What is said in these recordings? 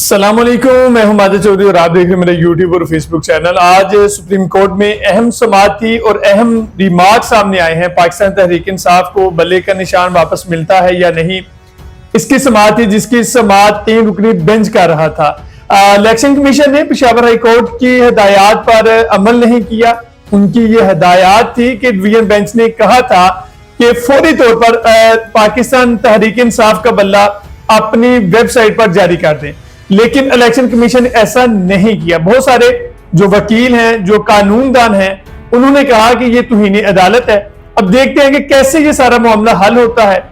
अस्सलामुअलैकुम, मैं हूं माजिद चौधरी और आप देख रहे हैं मेरा यूट्यूब और फेसबुक चैनल। आज सुप्रीम कोर्ट में अहम समाअत थी और अहम रिमार्क सामने आए हैं। पाकिस्तान तहरीक इंसाफ को बल्ले का निशान वापस मिलता है या नहीं, इसकी समाअत थी जिसकी समाअत 3 रुकनी बेंच कर रहा था। इलेक्शन कमीशन ने पेशावर हाई कोर्ट की हिदायत पर अमल नहीं किया। उनकी ये हिदायत थी कि डिवीजन बेंच ने कहा था कि फौरी तौर पर पाकिस्तान तहरीक इंसाफ का बल्ला अपनी वेबसाइट पर जारी कर दें, लेकिन इलेक्शन कमीशन ने ऐसा नहीं किया। बहुत सारे जो वकील हैं, जो कानूनदान हैं, उन्होंने कहा कि ये तौहीन अदालत है। अब देखते हैं कि कैसे ये सारा मामला हल होता है।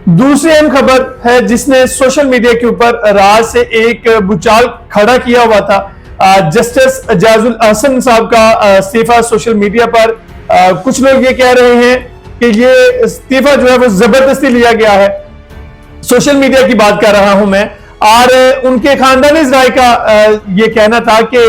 दूसरी अहम खबर है जिसने सोशल मीडिया के ऊपर रात से एक भूचाल खड़ा किया हुआ था। जस्टिस एजाजुल अहसन साहब का इस्तीफा सोशल मीडिया पर कुछ लोग ये कह रहे हैं कि ये इस्तीफा जो है वो जबरदस्ती लिया गया है। सोशल मीडिया की बात कर रहा हूं मैं। और उनके खानदानी राय का ये कहना था कि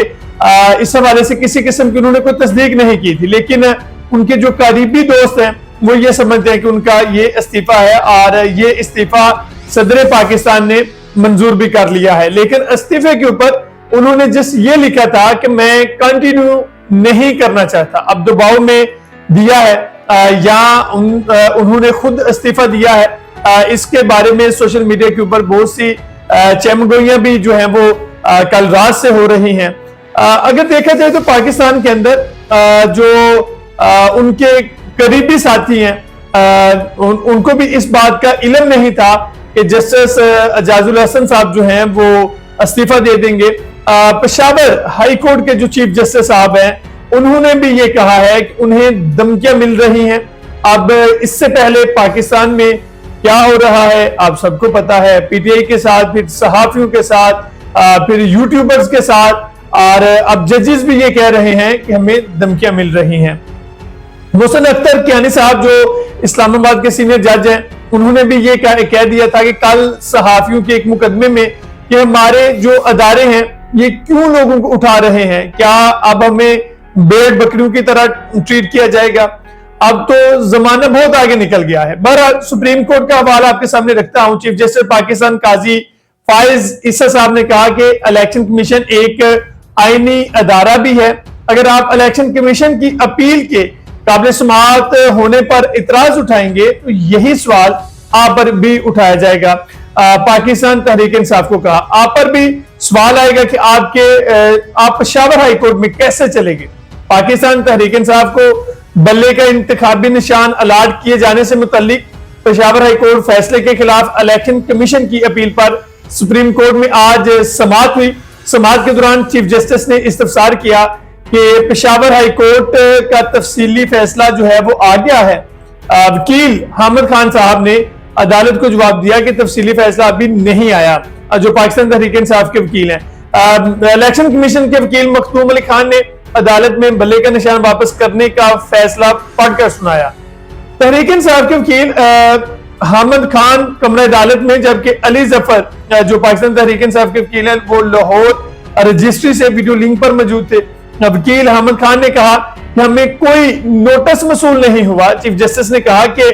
इस हवाले से किसी किस्म की उन्होंने कोई तस्दीक नहीं की थी, लेकिन उनके जो करीबी दोस्त हैं वो ये समझते हैं कि उनका ये इस्तीफा है और ये इस्तीफा सदर पाकिस्तान ने मंजूर भी कर लिया है। लेकिन इस्तीफे के ऊपर उन्होंने जिस ये लिखा था कि मैं कंटिन्यू नहीं करना चाहता, अब दबाव में दिया है या उन्होंने खुद इस्तीफा दिया है। इसके बारे में सोशल मीडिया के ऊपर बहुत सी चमगोइयां भी जो है वो कल रात से हो रही हैं। अगर देखा जाए तो पाकिस्तान के अंदर जो उनके करीबी साथी हैं उनको भी इस बात का इल्म नहीं था कि जस्टिस एजाजुल अहसन साहब जो हैं वो इस्तीफा दे देंगे। पेशावर हाई कोर्ट के जो चीफ जस्टिस साहब हैं उन्होंने भी ये कहा है कि उन्हें धमकियां मिल रही हैं। अब इससे पहले पाकिस्तान में क्या हो रहा है आप सबको पता है, पीटीआई के साथ, फिर सहाफियों के साथ, फिर यूट्यूबर्स के साथ, और अब जजेस भी ये कह रहे हैं कि हमें धमकियां मिल रही हैं। मोहसिन अख्तर कियानी साहब जो इस्लामाबाद के सीनियर जज हैं, उन्होंने भी ये कह दिया था कि कल सहाफियों के एक मुकदमे में कि हमारे जो अदारे हैं ये क्यों लोगों को उठा रहे हैं, क्या अब हमें भेड़ बकरियों की तरह ट्रीट किया जाएगा। अब तो जमाना बहुत आगे निकल गया है। बहरहाल सुप्रीम कोर्ट का हवाला आपके सामने रखता हूं। चीफ जस्टिस पाकिस्तान काजी फायज ईसा साहब ने कहा कि इलेक्शन कमीशन एक आईनी अदारा भी है। अगर आप इलेक्शन कमीशन की अपील के काबिल समाअत होने पर इतराज उठाएंगे तो यही सवाल आप पर भी उठाया जाएगा। पाकिस्तान तहरीक इंसाफ को कहा आप पर भी सवाल आएगा कि आप पेशावर हाई कोर्ट में कैसे चलेंगे। पाकिस्तान तहरीक इंसाफ को बल्ले का इंतखाबी निशान अलाट किए जाने से मुतल्लिक पेशावर हाई कोर्ट फैसले के खिलाफ इलेक्शन कमीशन की अपील पर सुप्रीम कोर्ट में आज समाअत हुई। समाअत के दौरान चीफ जस्टिस ने इस्तफसार किया कि पेशावर हाई कोर्ट का तफसीली फैसला जो है वो आ गया है। वकील हामिद खान साहब ने अदालत को जवाब दिया कि तफसीली फैसला अभी नहीं आया, जो पाकिस्तान तहरीक इंसाफ के वकील हैं। इलेक्शन कमीशन के वकील मखदूम अली खान ने अदालत में बल्ले का निशान वापस करने का फैसला पढ़कर सुनाया। तहरीक इंसाफ के वकील हामिद खान कमरा अदालत में, जबकि अली जफर जो पाकिस्तान तहरीक इंसाफ के वकील हैं वो लाहौर रजिस्ट्री से वीडियो लिंक पर मौजूद थे। वकील हामिद खान ने कहा कि हमें कोई नोटिस मसूल नहीं हुआ। चीफ जस्टिस ने कहा कि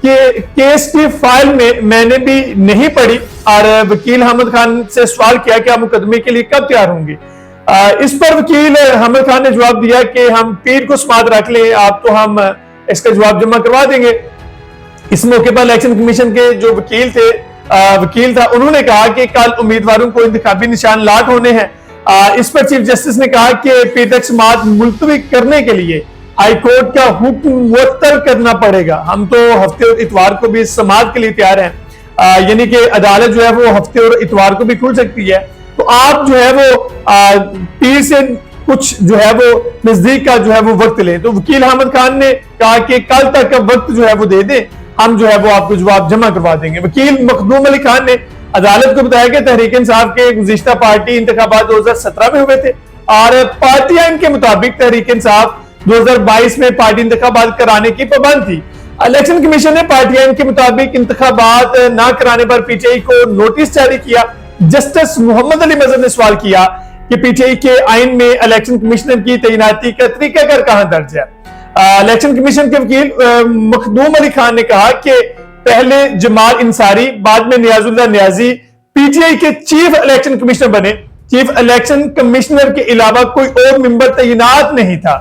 केस की फाइल में मैंने भी नहीं पढ़ी और वकील हामिद खान से सवाल किया कि आप मुकदमे के लिए कब तैयार होंगे। इस पर वकील हामिद खान ने जवाब दिया कि हम पीर को समाअत रख लें, आप तो हम इसका जवाब जमा करवा देंगे। इस मौके पर इलेक्शन कमीशन के जो वकील था उन्होंने कहा कि कल उम्मीदवारों को इंतखाबी निशान लाट होने हैं। इस पर चीफ जस्टिस ने कहा कि पीर तक समाअत मुलतवी करने के लिए हाई कोर्ट का हुक्म मुअत्तल करना पड़ेगा। हम तो हफ्ते और इतवार को भी समाअत के लिए तैयार हैं, यानी कि अदालत जो है वो हफ्ते और इतवार को भी खुल सकती है। तो आप जो है वो पीर से कुछ जो है वो नजदीक का जो है वो वक्त लें। तो वकील हामिद खान ने कहा कि कल तक का वक्त जो है वो दे दें, हम जो है वो आपको जवाब जमा करवा देंगे। वकील मखदूम अली खान ने अदालत को बताया कि तहरीक इंसाफ के गुज़िश्ता पार्टी इंतखाबात 2017 में हुए थे और पार्टी आइन के मुताबिक तहरीक इंसाफ 2022 में पार्टी इंतखाबात कराने की पाबंद थी। इलेक्शन कमीशन ने पार्टी आइन के मुताबिक इंतखाबात न कराने पर पीटीआई को नोटिस जारी किया। जस्टिस मोहम्मद अली मजहर ने सवाल किया कि पीटीआई के आइन में इलेक्शन कमिश्नर की तैनाती का तरीकाकार कहां दर्ज है। इलेक्शन कमीशन के वकील मखदूम अली खान ने कहा कि पहले जमाल इंसारी, बाद में नियाजुल्लाह नियाजी पीटीआई के चीफ इलेक्शन कमिश्नर बने। चीफ इलेक्शन कमिश्नर के अलावा कोई और मेंबर तैनात नहीं था।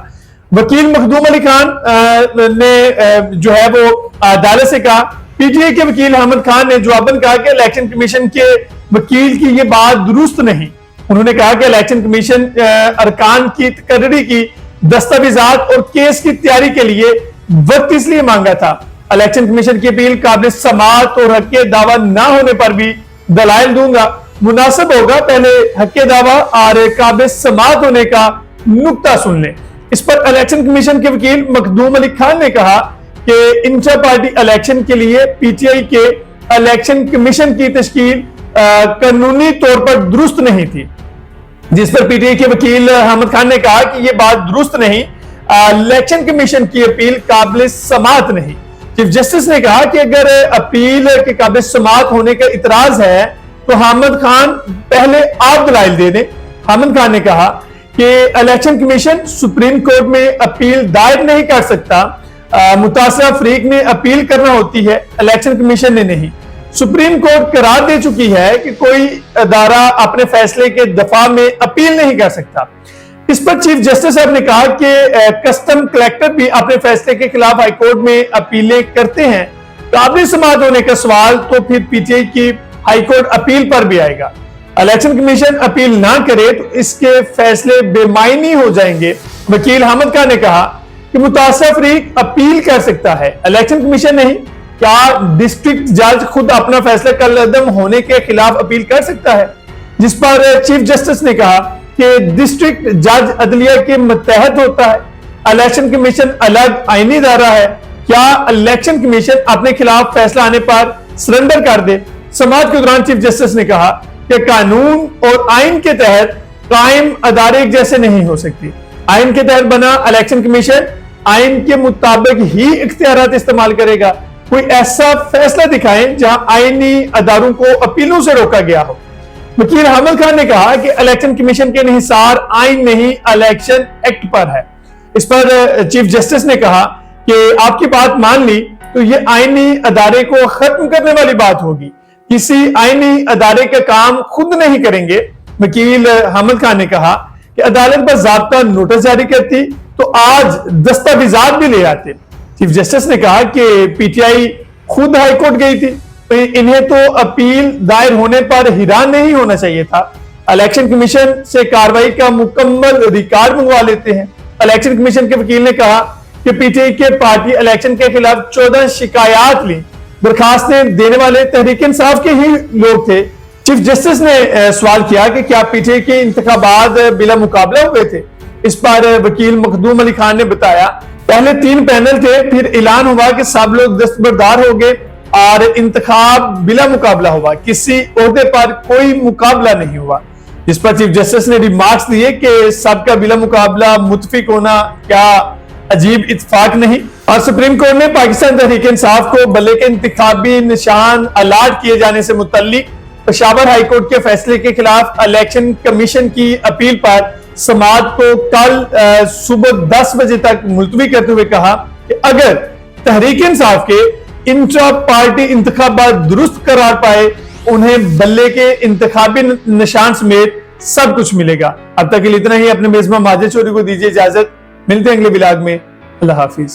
वकील मखदूम अली खान ने जो है वो अदालत से कहा, पीटीआई के वकील अहमद खान ने जवाबन कहा कि इलेक्शन कमीशन के वकील की ये बात दुरुस्त नहीं। उन्होंने कहा कि इलेक्शन कमीशन अरकान की तकर्री की दस्तावेजात और केस की तैयारी के लिए वक्त इसलिए मांगा था। इलेक्शन कमीशन की अपील काबिल समाअत और हक दावा न होने पर भी दलाइल दूंगा। मुनासिब होगा पहले हक दावा और काबिल समाअत होने का नुक्ता सुन लें। इस पर इलेक्शन कमीशन के वकील मखदूम अली खान ने कहा कि इंटर पार्टी इलेक्शन के लिए पीटीआई के इलेक्शन कमीशन की तश्कील कानूनी तौर पर दुरुस्त नहीं थी, जिस पर पीटीआई के वकील अहमद खान ने कहा कि यह बात दुरुस्त नहीं, इलेक्शन कमीशन की अपील काबिल समाअत नहीं। चीफ जस्टिस ने कहा कि अगर अपील के काबिल समाअत होने का इतराज है तो अहमद खान पहले आप दलाइल दे दें। अहमद खान ने कहा कि इलेक्शन कमीशन सुप्रीम कोर्ट में अपील दायर नहीं कर सकता, मुतासरा फरीक ने अपील करना होती है, इलेक्शन कमीशन ने नहीं। सुप्रीम कोर्ट करार दे चुकी है कि कोई अदारा अपने फैसले के दफा में अपील नहीं कर सकता। इस पर चीफ जस्टिस साहब ने कहा कि कस्टम कलेक्टर भी अपने फैसले के खिलाफ हाईकोर्ट में अपीलें करते हैं। काबिल समाअत होने का सवाल तो फिर पीटीआई की हाईकोर्ट अपील पर भी आएगा। इलेक्शन कमीशन अपील ना करे तो इसके फैसले बेमायनी हो जाएंगे। वकील अहमद खान ने कहा कि मुतासरा फरीक अपील कर सकता है, इलेक्शन कमीशन नहीं। क्या डिस्ट्रिक्ट जज खुद अपना फैसला कलअदम होने के खिलाफ अपील कर सकता है? जिस पर चीफ जस्टिस ने कहा कि डिस्ट्रिक्ट जज अदलिया के मतहत होता है, इलेक्शन कमीशन अलग आईनी इदारा है। क्या इलेक्शन कमीशन अपने खिलाफ फैसला आने पर सरेंडर कर दे? समाअत के दौरान चीफ जस्टिस ने कहा कि कानून और आइन के तहत कायम अदारे एक जैसे नहीं हो सकती। आइन के तहत बना इलेक्शन कमीशन आइन के मुताबिक ही इख्तियारात इस्तेमाल करेगा। कोई ऐसा फैसला दिखाएं जहां आईनी अदारों को अपीलों से रोका गया हो। वकील अहमद खान ने कहा कि इलेक्शन कमीशन के निहिसार आइन नहीं इलेक्शन एक्ट पर है। इस पर चीफ जस्टिस ने कहा कि आपकी बात मान ली तो ये आईनी अदारे को खत्म करने वाली बात होगी, किसी आईनी अदारे का काम खुद नहीं करेंगे। वकील अहमद खान ने कहा कि अदालत बाज़ाब्ता नोटिस जारी करती तो आज दस्तावेजात भी ले आते। चीफ जस्टिस ने कहा कि पीटीआई खुद हाईकोर्ट गई थी, तो इन्हें तो अपील दायर होने पर हैरान नहीं होना चाहिए था। इलेक्शन कमीशन से कार्रवाई का मुकम्मल रिकॉर्ड मंगवा लेते हैं। इलेक्शन कमीशन के वकील ने कहा कि पीटीआई के पार्टी इलेक्शन के खिलाफ 14 शिकायत ली, दरखास्तें देने वाले तहरीक इंसाफ के ही लोग थे। चीफ जस्टिस ने सवाल किया कि क्या पीटीआई के इंतखाबात बिला मुकाबला हुए थे? इस पर वकील मखदूम अली खान ने बताया पहले 3 पैनल थे, फिर ऐलान हुआ कि सब लोग दस्तबरदार हो गए और इंतखाब बिला मुकाबला हुआ, किसी ओहदे पर कोई मुकाबला नहीं हुआ। जिस पर चीफ जस्टिस ने रिमार्क्स दिए कि सबका बिला मुकाबला मुतफिक होना क्या अजीब इत्तेफाक नहीं। और सुप्रीम कोर्ट ने पाकिस्तान तहरीक इंसाफ को बल्ले के इंतखाबी निशान अलाट किए जाने से मुतल्लिक पेशावर हाईकोर्ट के फैसले के खिलाफ इलेक्शन कमीशन की अपील पर समाअत को कल सुबह 10 बजे तक मुलतवी करते हुए कहा कि अगर तहरीक इंसाफ के इंट्रा पार्टी इंतखाबात दुरुस्त करार पाए, उन्हें बल्ले के इंतखाबी निशान समेत सब कुछ मिलेगा। अब तक के लिए इतना ही। अपने मेजबान माजिद चौधरी को दीजिए इजाजत। मिलते हैं अगले व्लॉग में। अल्लाह हाफिज।